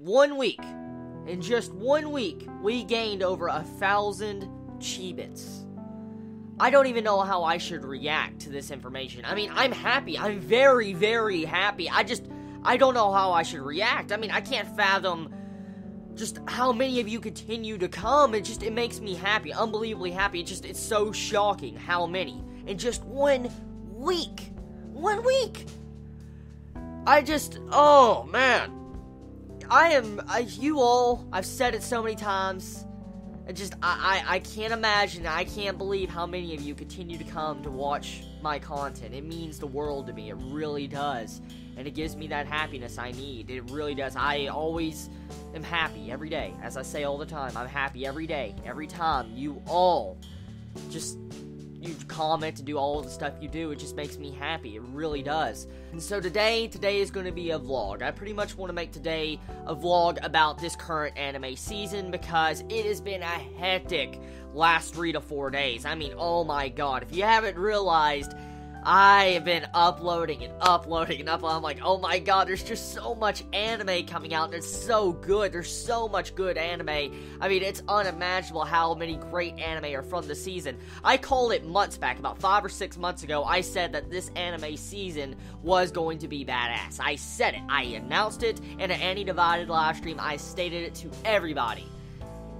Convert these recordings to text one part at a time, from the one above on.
1 week, in just 1 week, we gained over 1,000 Chibits. I don't even know how I should react to this information. I mean, I'm happy. I'm very, very happy. I don't know how I should react. I mean, I can't fathom just how many of you continue to come. It makes me happy, unbelievably happy. It's so shocking how many. In just 1 week. 1 week! Oh man. You all, I've said it so many times, I can't imagine, I can't believe how many of you continue to come to watch my content. It means the world to me, it really does, and it gives me that happiness I need, it really does. I always am happy every day, as I say all the time, I'm happy every day, every time you all you comment and do all of the stuff you do. It just makes me happy. It really does. And so today is going to be a vlog. I pretty much want to make today a vlog about this current anime season because it has been a hectic last 3 to 4 days. I mean, oh my god. If you haven't realized, I have been uploading and uploading and uploading. I'm like, oh my god, there's just so much anime coming out, and it's so good. There's so much good anime. I mean, it's unimaginable how many great anime are from the season. I called it months back, about 5 or 6 months ago. I said that this anime season was going to be badass. I said it. I announced it in an Annie Divided live stream. I stated it to everybody.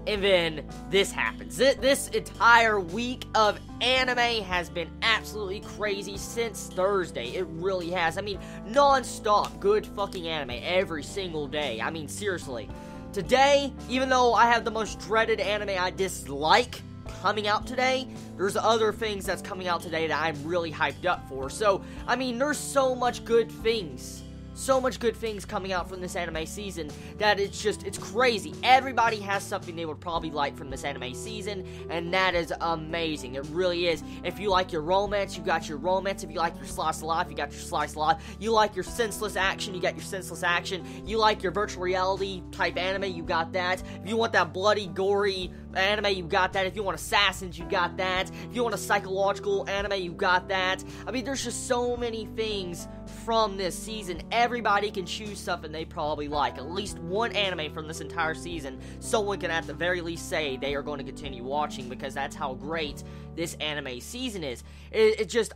And then this happens. This entire week of anime has been absolutely crazy since Thursday. It really has. I mean, non-stop good fucking anime every single day. I mean, seriously. Today, even though I have the most dreaded anime I dislike coming out today, there's other things that's coming out today that I'm really hyped up for. So, I mean, there's so much good things. So much good things coming out from this anime season that it's crazy. Everybody has something they would probably like from this anime season, and that is amazing. It really is. If you like your romance, you got your romance. If you like your slice of life, you got your slice of life. You like your senseless action, you got your senseless action. You like your virtual reality type anime, you got that. If you want that bloody, gory anime, you got that. If you want assassins, you got that. If you want a psychological anime, you got that. I mean, there's just so many things from this season. Everybody can choose something they probably like. At least one anime from this entire season, someone can at the very least say they are going to continue watching because that's how great this anime season is.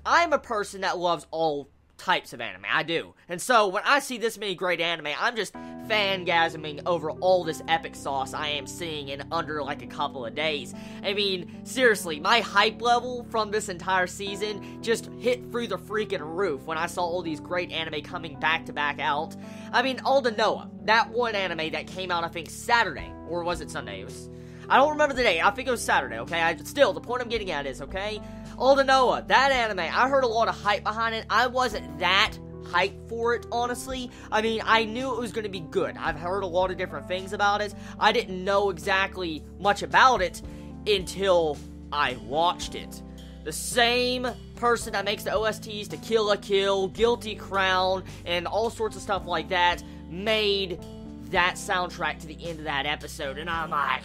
I'm a person that loves all types of anime. I do. And so, when I see this many great anime, I'm just fangasming over all this epic sauce I am seeing in under like a couple of days. I mean, seriously, my hype level from this entire season just hit through the freaking roof when I saw all these great anime coming back to back out. I mean, all the Noah, that one anime that came out, I think, Saturday, or was it Sunday? I don't remember the date. I think it was Saturday, okay? Still, the point I'm getting at is, okay? All the Noah, that anime, I heard a lot of hype behind it. I wasn't that hyped for it, honestly. I mean, I knew it was going to be good. I've heard a lot of different things about it. I didn't know exactly much about it until I watched it. The same person that makes the OSTs to Kill la Kill, Guilty Crown, and all sorts of stuff like that made that soundtrack to the end of that episode, and I'm like,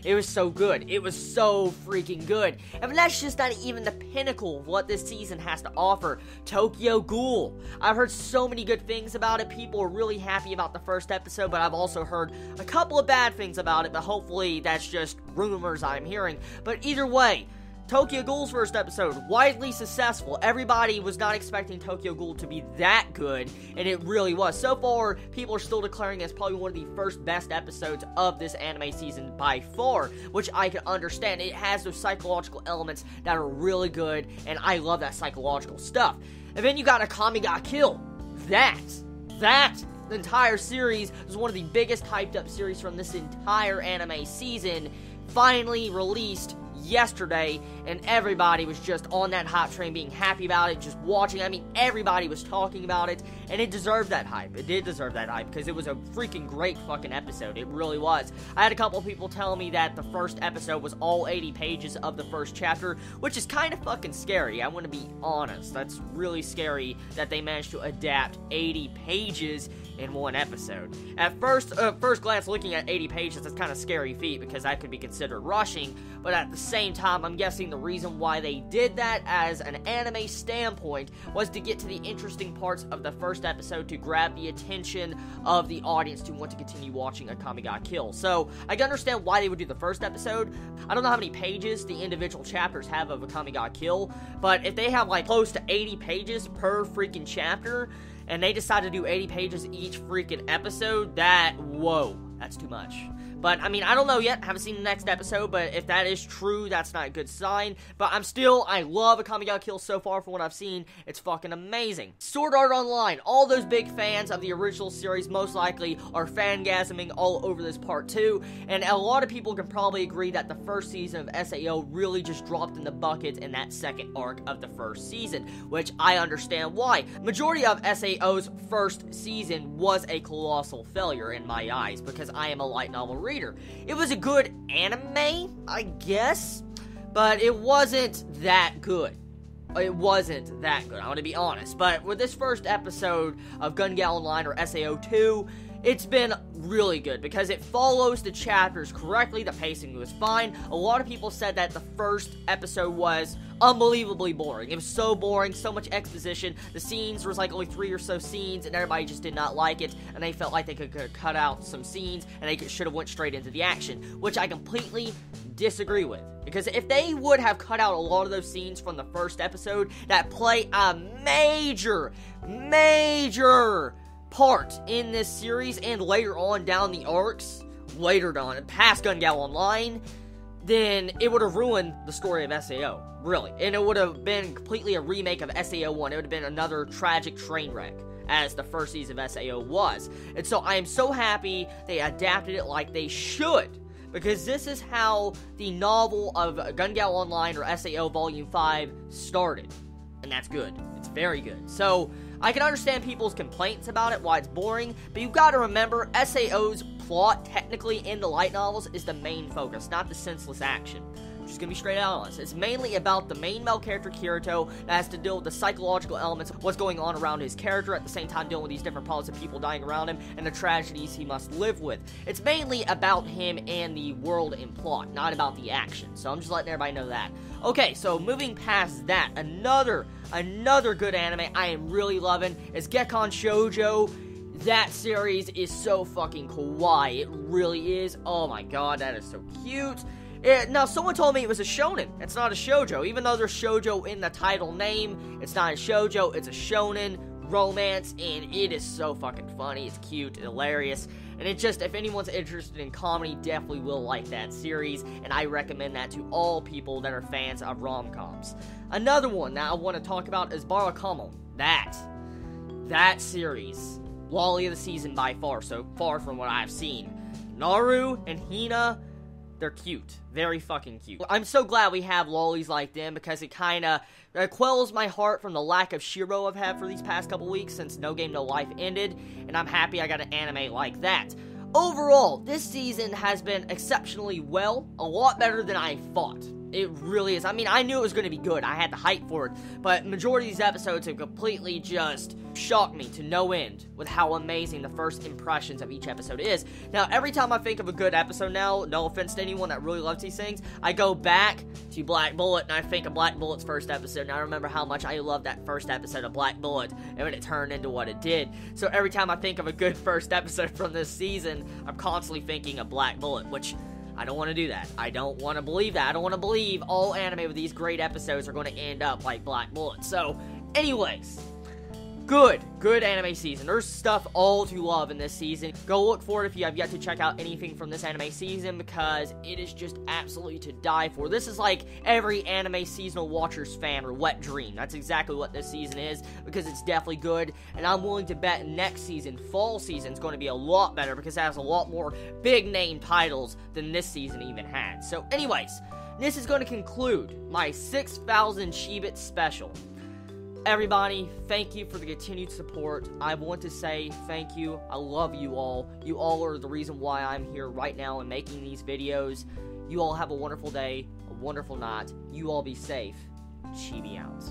it was so good. It was so freaking good. And that's just not even the pinnacle of what this season has to offer. Tokyo Ghoul. I've heard so many good things about it. People are really happy about the first episode, but I've also heard a couple of bad things about it, but hopefully that's just rumors I'm hearing. But either way, Tokyo Ghoul's first episode, widely successful. Everybody was not expecting Tokyo Ghoul to be that good, and it really was. So far, people are still declaring it's probably one of the first best episodes of this anime season by far, which I can understand. It has those psychological elements that are really good, and I love that psychological stuff. And then you got Akame ga Kill. That entire series was one of the biggest hyped up series from this entire anime season, finally released yesterday, and everybody was just on that hype train, being happy about it, just watching. I mean, everybody was talking about it, and it deserved that hype. It did deserve that hype, because it was a freaking great fucking episode. It really was. I had a couple of people tell me that the first episode was all 80 pages of the first chapter, which is kind of fucking scary. I want to be honest. That's really scary that they managed to adapt 80 pages in one episode. At first glance, looking at 80 pages, it's kind of scary feat because that could be considered rushing, but at the same time, I'm guessing the reason why they did that as an anime standpoint was to get to the interesting parts of the first episode to grab the attention of the audience to want to continue watching Akame ga Kill. So, I can understand why they would do the first episode. I don't know how many pages the individual chapters have of Akame ga Kill, but if they have like close to 80 pages per freaking chapter, and they decide to do 80 pages each freaking episode, whoa, that's too much. But, I mean, I don't know yet, haven't seen the next episode, but if that is true, that's not a good sign. But I love Akame ga Kill so far from what I've seen. It's fucking amazing. Sword Art Online, all those big fans of the original series most likely are fangasming all over this part 2, and a lot of people can probably agree that the first season of SAO really just dropped in the bucket in that second arc of the first season, which I understand why. Majority of SAO's first season was a colossal failure in my eyes, because I am a light novel reader. It was a good anime, I guess, but it wasn't that good. It wasn't that good, I want to be honest. But with this first episode of Gun Gal Online, or SAO2, it's been really good because it follows the chapters correctly. The pacing was fine. A lot of people said that the first episode was unbelievably boring. It was so boring, so much exposition. The scenes was like only 3 or so scenes, and everybody just did not like it, and they felt like they could cut out some scenes, and they should have went straight into the action, which I completely disagree with. Because if they would have cut out a lot of those scenes from the first episode that play a major part in this series and later on down the arcs, later on, past Gun Gal Online, then it would have ruined the story of SAO, really. And it would have been completely a remake of SAO 1. It would have been another tragic train wreck, as the first season of SAO was. And so I am so happy they adapted it like they should, because this is how the novel of Gun Gal Online, or SAO Volume 5, started. And that's good. It's very good. So, I can understand people's complaints about it, why it's boring, but you've got to remember, SAO's plot, technically, in the light novels, is the main focus, not the senseless action. I'm just gonna be straight out honest. It's mainly about the main male character, Kirito, that has to deal with the psychological elements of what's going on around his character, at the same time dealing with these different problems of people dying around him, and the tragedies he must live with. It's mainly about him and the world in plot, not about the action. So I'm just letting everybody know that. Okay, so moving past that, another good anime I am really loving is Gekkan Shoujo. That series is so fucking kawaii. It really is. Oh my god, that is so cute. Now, someone told me it was a shonen. It's not a shoujo. Even though there's shoujo in the title name, it's not a shoujo. It's a shonen romance, and it is so fucking funny. It's cute, hilarious, and it just, if anyone's interested in comedy, definitely will like that series, and I recommend that to all people that are fans of rom-coms. Another one that I want to talk about is Barakamon. That series, lolly of the season by far, so far from what I've seen. Naru and Hina, they're cute. Very fucking cute. I'm so glad we have lollies like them, because it kinda quells my heart from the lack of Shiro I've had for these past couple weeks since No Game No Life ended, and I'm happy I got an anime like that. Overall, this season has been exceptionally well, a lot better than I thought. It really is. I mean, I knew it was going to be good. I had the hype for it. But majority of these episodes have completely just shocked me to no end with how amazing the first impressions of each episode is. Now, every time I think of a good episode now, no offense to anyone that really loves these things, I go back to Black Bullet and I think of Black Bullet's first episode. And I remember how much I loved that first episode of Black Bullet and when it turned into what it did. So every time I think of a good first episode from this season, I'm constantly thinking of Black Bullet, which I don't want to do that. I don't want to believe that. I don't want to believe all anime with these great episodes are going to end up like Black Bullet. So, anyways, good anime season. There's stuff all to love in this season. Go look for it if you have yet to check out anything from this anime season, because it is just absolutely to die for. This is like every anime seasonal watcher's fan or wet dream. That's exactly what this season is, because it's definitely good, and I'm willing to bet next season, fall season, is going to be a lot better, because it has a lot more big name titles than this season even had. So anyways, this is going to conclude my 6,000 Chibits special. Everybody, thank you for the continued support. I want to say thank you. I love you all. You all are the reason why I'm here right now and making these videos. You all have a wonderful day, a wonderful night. You all be safe. Chibi out.